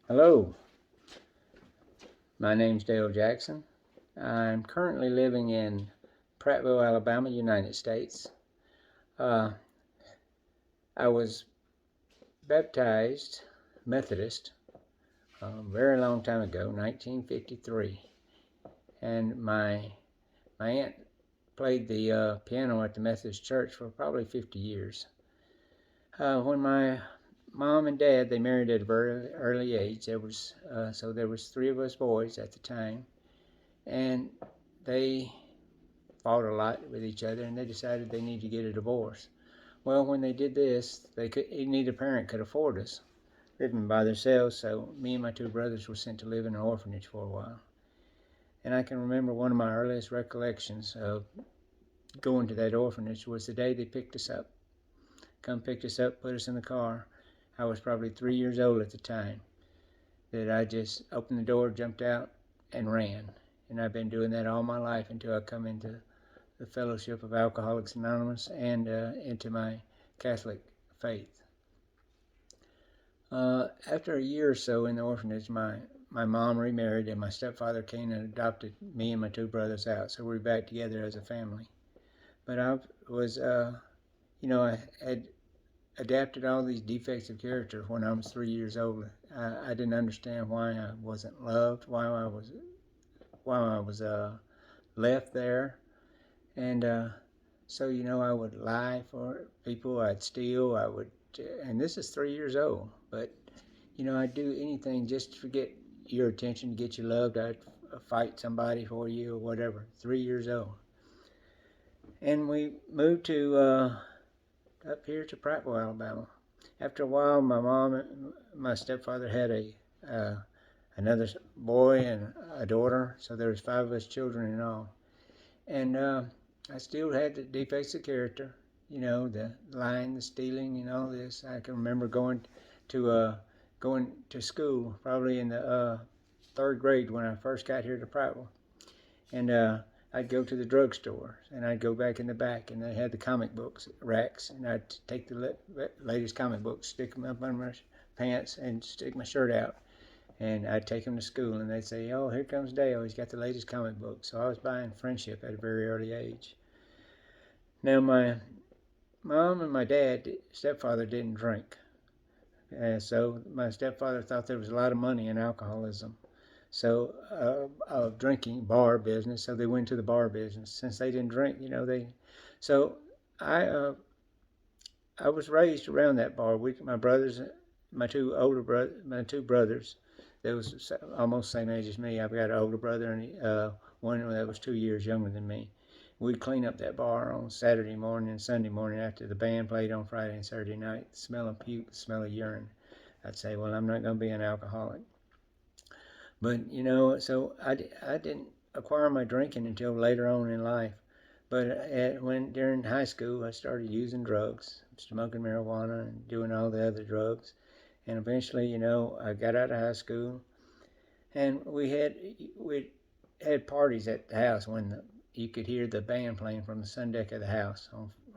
Hello, my name's Dale Jackson. I'm currently living in Prattville, Alabama, United States. Uh, I was baptized Methodist a very long time ago, 1953, and my aunt played the piano at the Methodist Church for probably 50 years. When my mom and dad they married at a very early age, there was three of us boys at the time, and they fought a lot with each other, and they decided they needed to get a divorce. Well, when they did this, neither parent could afford us living by themselves, so me and my two brothers were sent to live in an orphanage for a while. And I can remember one of my earliest recollections of going to that orphanage was the day they picked us up. Come picked us up, put us in the car. I was probably 3 years old at the time. That I just opened the door, jumped out, and ran. And I've been doing that all my life until I come into the Fellowship of Alcoholics Anonymous and into my Catholic faith. After a year or so in the orphanage, my mom remarried and my stepfather came and adopted me and my two brothers out. So we're back together as a family. But I was, I had adapted all these defects of character when I was 3 years old. I didn't understand why I wasn't loved, why I was left there, and so I would lie for people. I'd steal. And this is 3 years old. But I'd do anything just to get your attention, to get you loved. I'd fight somebody for you or whatever. 3 years old. And we moved to up here to Prattville, Alabama. After a while, my mom and my stepfather had another boy and a daughter, so there was 5 of us children in all. And I still had the defects of character, the lying, the stealing, and all this. I can remember going to school probably in the third grade when I first got here to Prattville, and I'd go to the drugstore and I'd go back in the back, and they had the comic books racks, and I'd take the latest comic books, stick them up on my pants, and stick my shirt out. And I'd take them to school, and they'd say, "Oh, here comes Dale. He's got the latest comic book." So I was buying friendship at a very early age. Now, my mom and my stepfather, didn't drink. So my stepfather thought there was a lot of money in alcoholism. So, of drinking, bar business. So they went to the bar business. Since they didn't drink, So I, uh, I was raised around that bar. My brothers, my two brothers, that was almost the same age as me. I've got an older brother and one that was 2 years younger than me. We'd clean up that bar on Saturday morning and Sunday morning after the band played on Friday and Saturday night. The smell of puke, the smell of urine. I'd say, well, I'm not going to be an alcoholic. But, so I didn't acquire my drinking until later on in life. But during high school, I started using drugs, smoking marijuana and doing all the other drugs. And eventually, I got out of high school, and we had parties at the house when you could hear the band playing from the sun deck of the house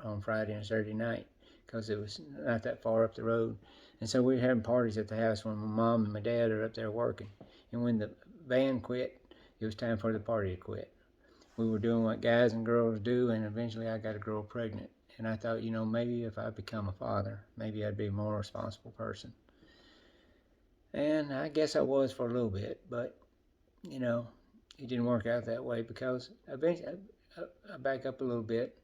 on Friday and Saturday night, because it was not that far up the road. And so we were having parties at the house when my mom and my dad are up there working. And when the band quit, it was time for the party to quit. We were doing what guys and girls do, and eventually I got a girl pregnant. And I thought, maybe if I become a father, maybe I'd be a more responsible person. And I guess I was for a little bit, but, it didn't work out that way, because eventually, I back up a little bit,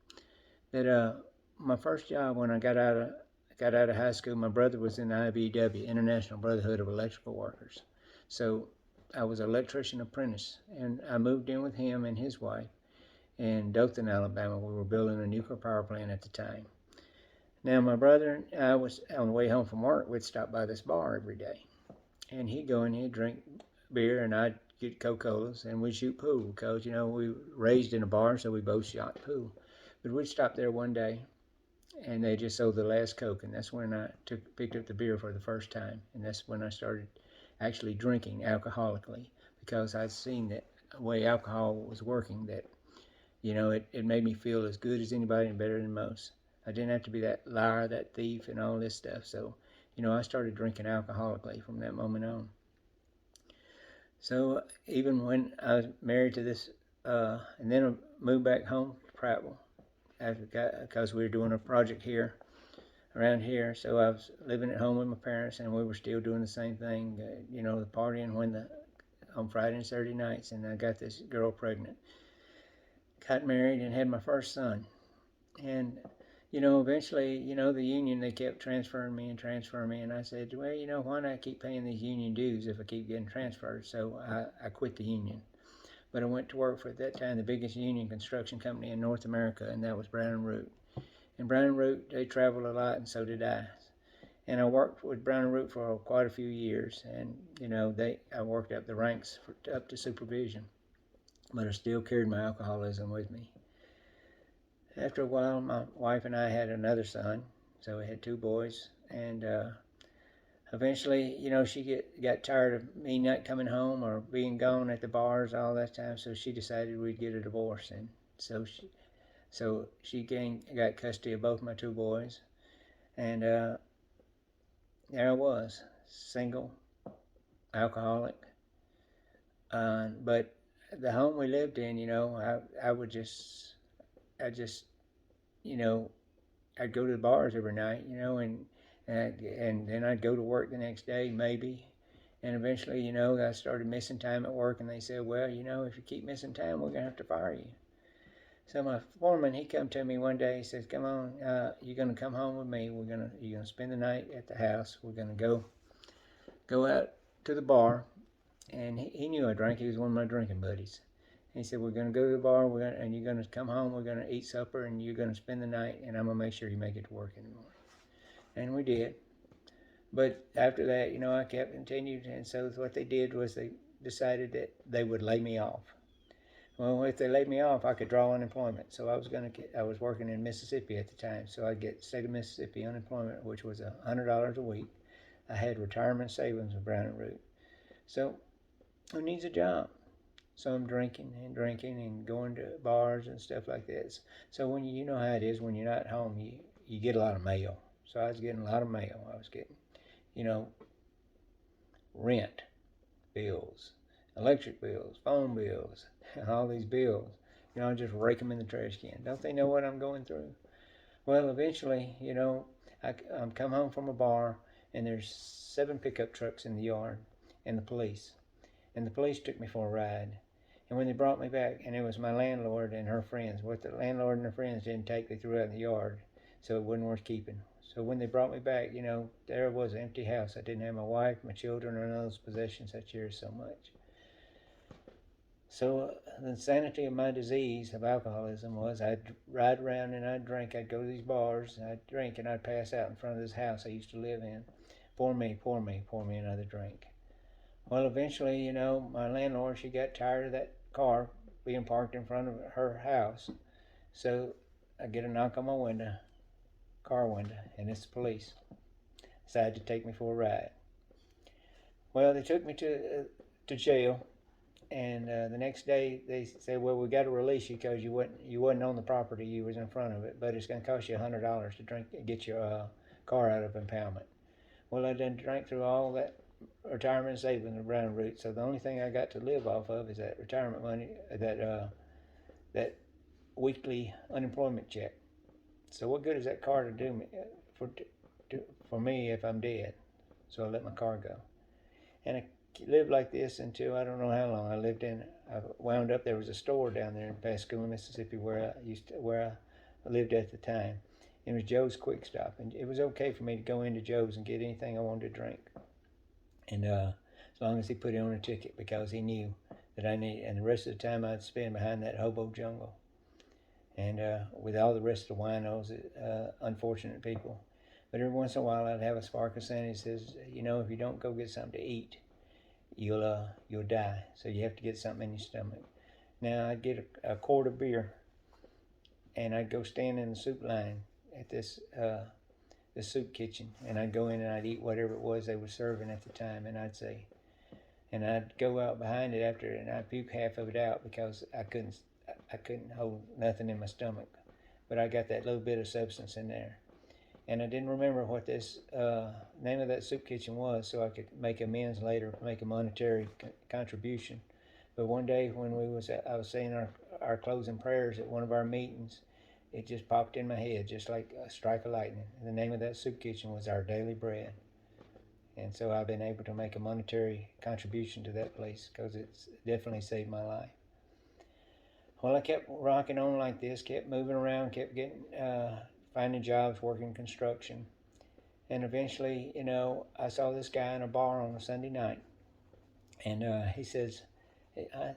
that my first job when I got out of high school, my brother was in the IBEW, International Brotherhood of Electrical Workers. So I was an electrician apprentice, and I moved in with him and his wife in Dothan, Alabama. We were building a nuclear power plant at the time. Now, my brother and I was on the way home from work. We'd stop by this bar every day, and he'd go in, he'd drink beer, and I'd get Coca-Colas, and we'd shoot pool, because, we were raised in a bar, so we both shot pool. But we'd stop there one day, and they just sold the last Coke, and that's when I picked up the beer for the first time, and that's when I started actually drinking alcoholically, because I'd seen that way alcohol was working, that it made me feel as good as anybody and better than most. I didn't have to be that liar, that thief, and all this stuff. So I started drinking alcoholically from that moment on. So even when I was married to this, and then I moved back home to Prattville because we were doing a project here around here. So I was living at home with my parents, and we were still doing the same thing, the partying on Friday and Saturday nights. And I got this girl pregnant, got married, and had my first son. And eventually, the union, they kept transferring me, and I said, well, why not keep paying these union dues if I keep getting transferred? So I quit the union. But I went to work for, at that time, the biggest union construction company in North America, and that was Brown and Root. And Brown and Root, they traveled a lot, and so did I. And I worked with Brown and Root for quite a few years, and I worked up the ranks up to supervision, but I still carried my alcoholism with me. After a while, my wife and I had another son, so we had two boys, and eventually, she got tired of me not coming home or being gone at the bars all that time, so she decided we'd get a divorce, and so she got custody of both my two boys, and there I was, single, alcoholic, but the home we lived in, I just, you know, I'd go to the bars every night, and then I'd go to work the next day, maybe. And eventually, I started missing time at work, and they said, well, if you keep missing time, we're going to have to fire you. So my foreman, he come to me one day, he says, come on, you're going to come home with me. You're going to spend the night at the house. We're going to go out to the bar. And he knew I drank. He was one of my drinking buddies. And he said, we're going to go to the bar, and you're going to come home, we're going to eat supper, and you're going to spend the night, and I'm going to make sure you make it to work in the morning. And we did. But after that, I kept continued, and so what they did was they decided that they would lay me off. Well, if they laid me off, I could draw unemployment. So I was working in Mississippi at the time, so I'd get state of Mississippi unemployment, which was $100 a week. I had retirement savings with Brown and Root. So who needs a job? So I'm drinking and going to bars and stuff like that. So when you know how it is when you're not home, you get a lot of mail. So I was getting a lot of mail. I was getting, rent bills, electric bills, phone bills, all these bills. I just rake them in the trash can. Don't they know what I'm going through? Well, eventually, I'm come home from a bar, and there's 7 pickup trucks in the yard, and the police. And the police took me for a ride. And when they brought me back, and it was my landlord and her friends, what the landlord and her friends didn't take, they threw out in the yard, so it wasn't worth keeping. So when they brought me back, there was an empty house. I didn't have my wife, my children, or none of those possessions I cherished so much. So the insanity of my disease of alcoholism was I'd ride around and I'd drink. I'd go to these bars, and I'd drink, and I'd pass out in front of this house I used to live in. Pour me another drink. Well, eventually, my landlord, she got tired of that car being parked in front of her house. So I get a knock on my car window, and it's the police. Decided to take me for a ride. Well, they took me to jail, and the next day they said, well, we got to release you because you wasn't on the property, you was in front of it, but it's going to cost you $100 to get your car out of impoundment. Well, I done drank through all that retirement savings of Brown and Root, so the only thing I got to live off of is that retirement money, that weekly unemployment check. So what good is that car to do me for me if I'm dead? So I let my car go, and I lived like this until I don't know how long. I wound up. There was a store down there in Pascagoula, Mississippi, where I lived at the time. It was Joe's Quick Stop, and it was okay for me to go into Joe's and get anything I wanted to drink. And as long as he put it on a ticket, because he knew that I needed, and the rest of the time I'd spend behind that hobo jungle, and with all the rest of the winos, unfortunate people. But every once in a while I'd have a spark of sanity that says, if you don't go get something to eat, you'll die. So you have to get something in your stomach. Now I'd get a quart of beer, and I'd go stand in the soup line at this the soup kitchen, and I'd go in and I'd eat whatever it was they were serving at the time, and I'd go out behind it after, and I'd puke half of it out because I couldn't hold nothing in my stomach, but I got that little bit of substance in there, and I didn't remember what this name of that soup kitchen was, so I could make amends later, make a monetary contribution. But one day when I was saying our closing prayers at one of our meetings, it just popped in my head, just like a strike of lightning. And the name of that soup kitchen was Our Daily Bread. And so I've been able to make a monetary contribution to that place because it's definitely saved my life. Well, I kept rocking on like this, kept moving around, kept getting, finding jobs, working construction. And eventually, I saw this guy in a bar on a Sunday night. And he says, I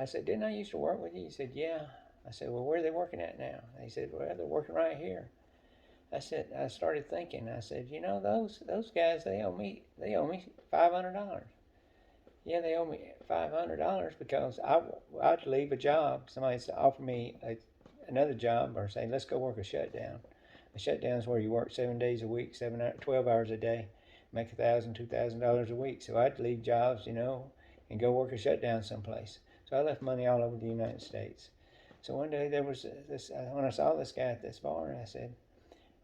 said, didn't I used to work with you? He said, yeah. I said, well, where are they working at now? He said, well, they're working right here. I started thinking. I said, those guys, they owe me $500. Yeah, they owe me $500 because I'd leave a job. Somebody's offer me another job or say, let's go work a shutdown. A shutdown is where you work 7 days a week, 12 hours a day, make $1,000, $2,000 a week. So I'd leave jobs, and go work a shutdown someplace. So I left money all over the United States. So one day there was this, when I saw this guy at this bar, I said,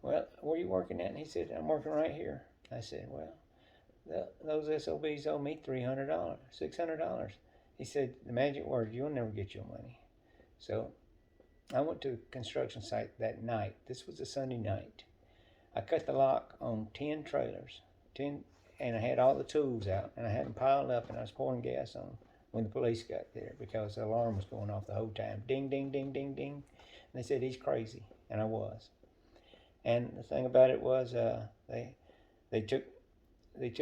well, where are you working at? And he said, I'm working right here. I said, well, those SOBs owe me $300, $600. He said, the magic word, you'll never get your money. So I went to the construction site that night. This was a Sunday night. I cut the lock on 10 trailers, and I had all the tools out, and I had them piled up, and I was pouring gas on them when the police got there because the alarm was going off the whole time. Ding, ding, ding, ding, ding. And they said, he's crazy, and I was. And the thing about it was they took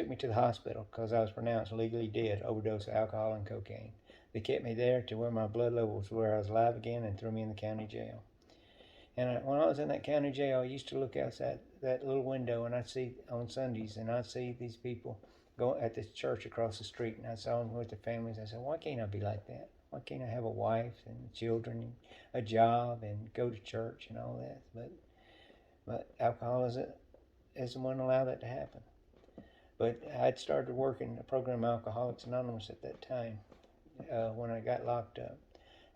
me to the hospital because I was pronounced legally dead, overdose of alcohol and cocaine. They kept me there to where my blood levels were I was alive again and threw me in the county jail. And when I was in that county jail, I used to look outside that little window and I'd see on Sundays and I'd see these people go at this church across the street and I saw them with their families. I said, why can't I be like that? Why can't I have a wife and children and a job and go to church and all that? But alcoholism wouldn't allow that to happen. But I'd started working a program Alcoholics Anonymous at that time when I got locked up.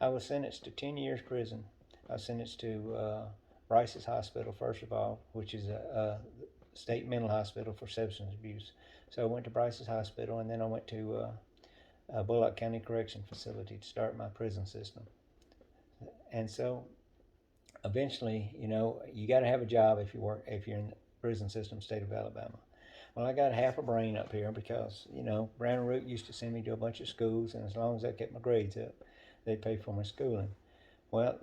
I was sentenced to 10 years prison. I was sentenced to Bryce's Hospital, first of all, which is a state mental hospital for substance abuse. So I went to Bryce's Hospital, and then I went to Bullock County Correction Facility to start my prison system. And so eventually, you got to have a job if you're in the prison system, state of Alabama. Well, I got half a brain up here because, Brown and Root used to send me to a bunch of schools, and as long as I kept my grades up, they'd pay for my schooling. Well,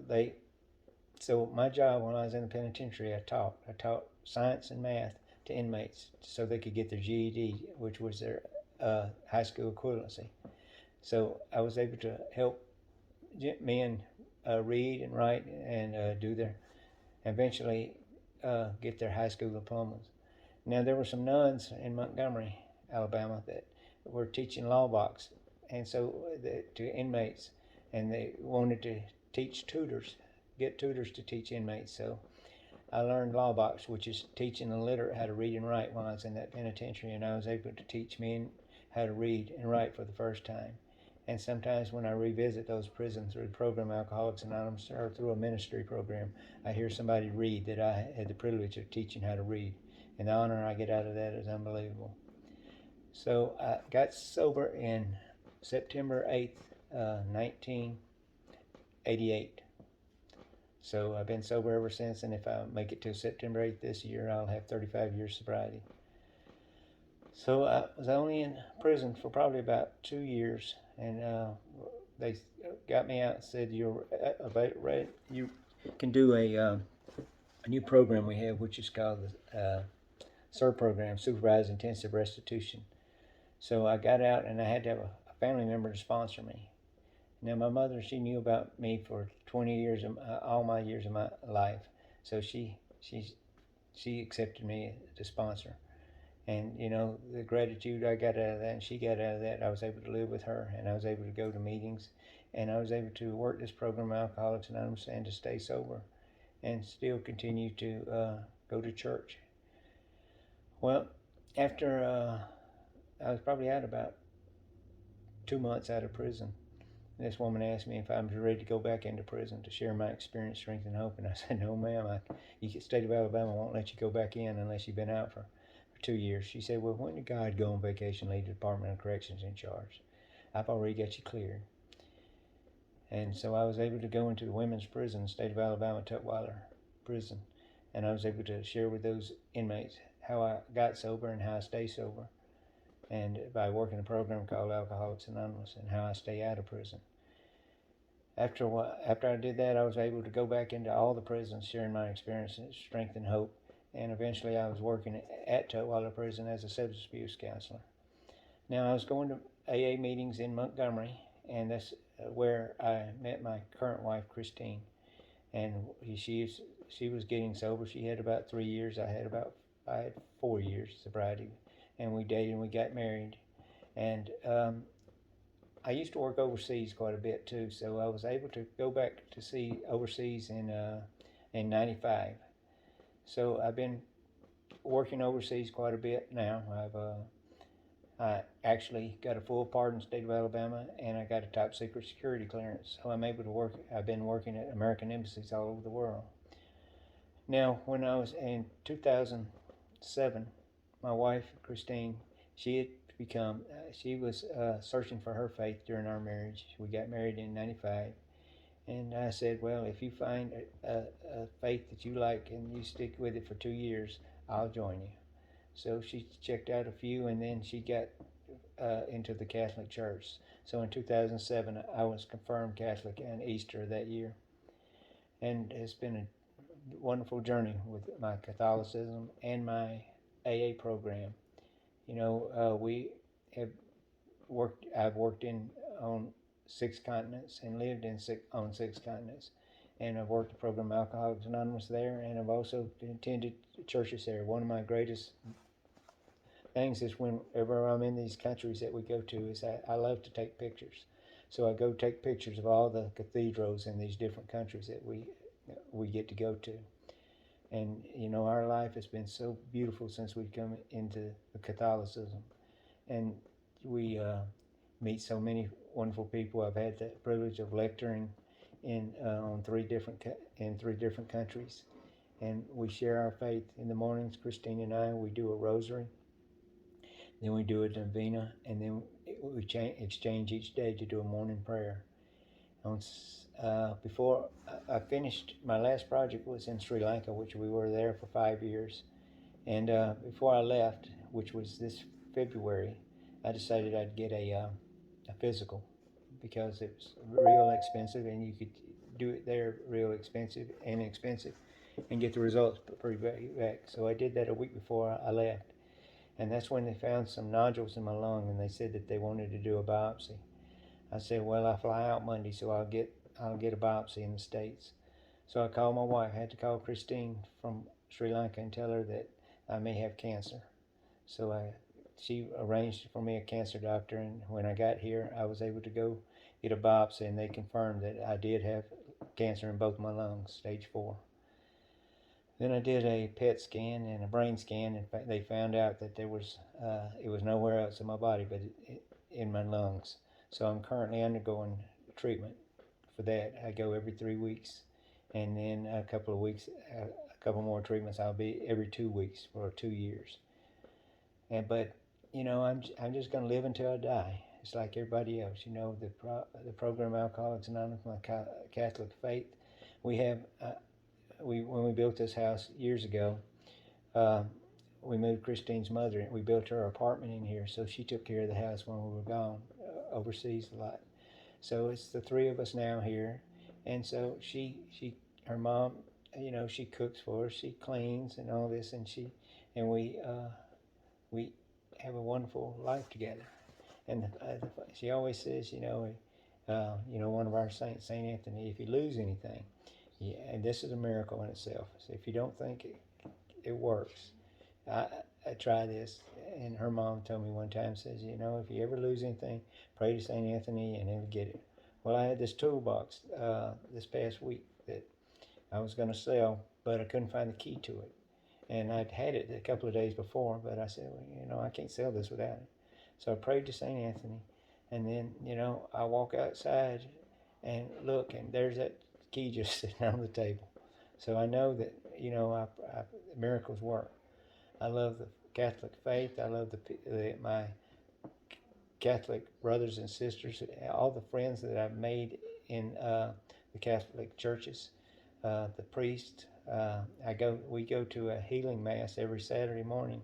so my job when I was in the penitentiary, I taught science and math to inmates so they could get their GED, which was their high school equivalency. So I was able to help men read and write and eventually get their high school diplomas. Now, there were some nuns in Montgomery, Alabama, that were teaching law box, and so to inmates, and they wanted to teach tutors, get tutors to teach inmates. So I learned law box, which is teaching the illiterate how to read and write while I was in that penitentiary, and I was able to teach men how to read and write for the first time. And sometimes when I revisit those prisons through the program Alcoholics Anonymous or through a ministry program, I hear somebody read that I had the privilege of teaching how to read. And the honor I get out of that is unbelievable. So I got sober in September 8th, 1988. So I've been sober ever since, and if I make it to September 8th this year, I'll have 35 years sobriety. So I was only in prison for probably about 2 years, and they got me out and said, you can do a new program we have, which is called the SIR program, Supervised Intensive Restitution. So I got out and I had to have a family member to sponsor me. Now my mother, she knew about me for 20 years, all my years of my life. So she accepted me to sponsor. And the gratitude I got out of that and she got out of that, I was able to live with her and I was able to go to meetings and I was able to work this program Alcoholics Anonymous and to stay sober and still continue to go to church. Well, after I was probably out about 2 months out of prison, This woman asked me if I was ready to go back into prison to share my experience, strength, and hope. And I said, no, ma'am. The state of Alabama won't let you go back in unless you've been out for 2 years. She said, well, when did God go on vacation, leave the Department of Corrections in charge? I've already got you cleared. And so I was able to go into the women's prison, state of Alabama, Tutwiler Prison. And I was able to share with those inmates how I got sober and how I stay sober. And by working a program called Alcoholics Anonymous, and how I stay out of prison. After I did that, I was able to go back into all the prisons, sharing my experiences, strength, and hope. And eventually I was working at Tutwiler Prison as a substance abuse counselor. Now, I was going to AA meetings in Montgomery, and that's where I met my current wife, Christine. And she was getting sober. She had about 3 years. I had 4 years sobriety. And we dated and we got married. And I used to work overseas quite a bit too, so I was able to go back to see overseas in '95. So I've been working overseas quite a bit now. I actually got a full pardon in the state of Alabama, and I got a top secret security clearance. So I'm able to work. I've been working at American embassies all over the world. Now, when I was in 2007, my wife, Christine, she was searching for her faith during our marriage. We got married in '95. And I said, well, if you find a faith that you like and you stick with it for 2 years, I'll join you. So she checked out a few, and then she got into the Catholic Church. So in 2007, I was confirmed Catholic on Easter that year. And it's been a wonderful journey with my Catholicism and my AA program. You know, I've worked on 6 continents and lived on 6 continents. And I've worked the program Alcoholics Anonymous there, and I've also attended churches there. One of my greatest things is whenever I'm in these countries that we go to is I love to take pictures. So I go take pictures of all the cathedrals in these different countries that we get to go to. And, you know, our life has been so beautiful since we've come into Catholicism. And we meet so many wonderful people. I've had the privilege of lecturing in 3 different countries. And we share our faith. In the mornings, Christine and I, we do a rosary. Then we do a novena. And then we exchange each day to do a morning prayer. Before I finished, my last project was in Sri Lanka, which we were there for 5 years. And before I left, which was this February, I decided I'd get a physical, because it was real expensive, and you could do it there real expensive and get the results pretty back. So I did that a week before I left. And that's when they found some nodules in my lung, and they said that they wanted to do a biopsy. I said, well, I fly out Monday, so I'll get a biopsy in the States. So I called my wife. I had to call Christine from Sri Lanka and tell her that I may have cancer. So she arranged for me a cancer doctor, and when I got here, I was able to go get a biopsy, and they confirmed that I did have cancer in both my lungs, stage 4. Then I did a PET scan and a brain scan, and they found out that it was nowhere else in my body but in my lungs. So I'm currently undergoing treatment for that. I go every 3 weeks, and then a couple more treatments. I'll be every 2 weeks for 2 years. But you know, I'm just going to live until I die. It's like everybody else. You know, the program Alcoholics Anonymous, my Catholic faith. We have when we built this house years ago. We moved Christine's mother, and we built her apartment in here, so she took care of the house when we were gone overseas a lot. So it's the 3 of us now here, and so her mom, you know, she cooks for us, she cleans and all this, and we have a wonderful life together. And she always says, you know, one of our saints, Saint Anthony, if you lose anything, and this is a miracle in itself. So if you don't think it works, I try this. And her mom told me one time, says, you know, if you ever lose anything, pray to St. Anthony and he'll get it. Well, I had this toolbox this past week that I was going to sell, but I couldn't find the key to it. And I'd had it a couple of days before, but I said, well, you know, I can't sell this without it. So I prayed to St. Anthony, And then, I walk outside and look, and there's that key just sitting on the table. So I know that, miracles work. I love the Catholic faith. I love my Catholic brothers and sisters, all the friends that I've made in the Catholic churches, the priest. We go to a healing mass every Saturday morning,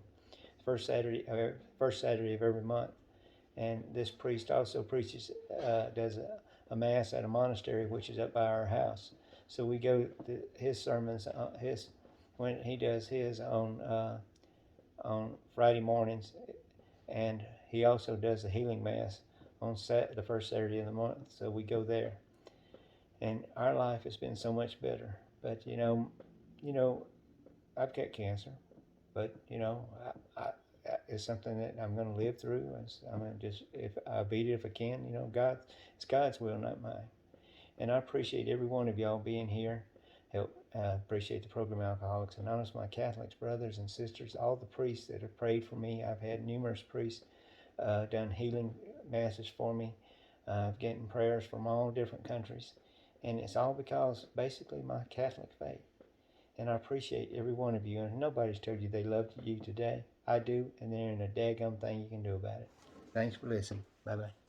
first Saturday of every month, and this priest also does a mass at a monastery which is up by our house. So we go to his sermons, when he does his on Friday mornings, and he also does the healing mass on the first Saturday of the month. So we go there, and our life has been so much better. But I've got cancer, but it's something that I'm going to live through. I'm going to just, if I beat it if I can, it's God's will, not mine. And I appreciate every one of y'all being here. Appreciate the program Alcoholics Anonymous, my Catholics, brothers and sisters, all the priests that have prayed for me. I've had numerous priests done healing masses for me. I've gotten prayers from all different countries. And it's all because basically my Catholic faith. And I appreciate every one of you. And nobody's told you they loved you today. I do, and there ain't a daggum thing you can do about it. Thanks for listening. Bye-bye.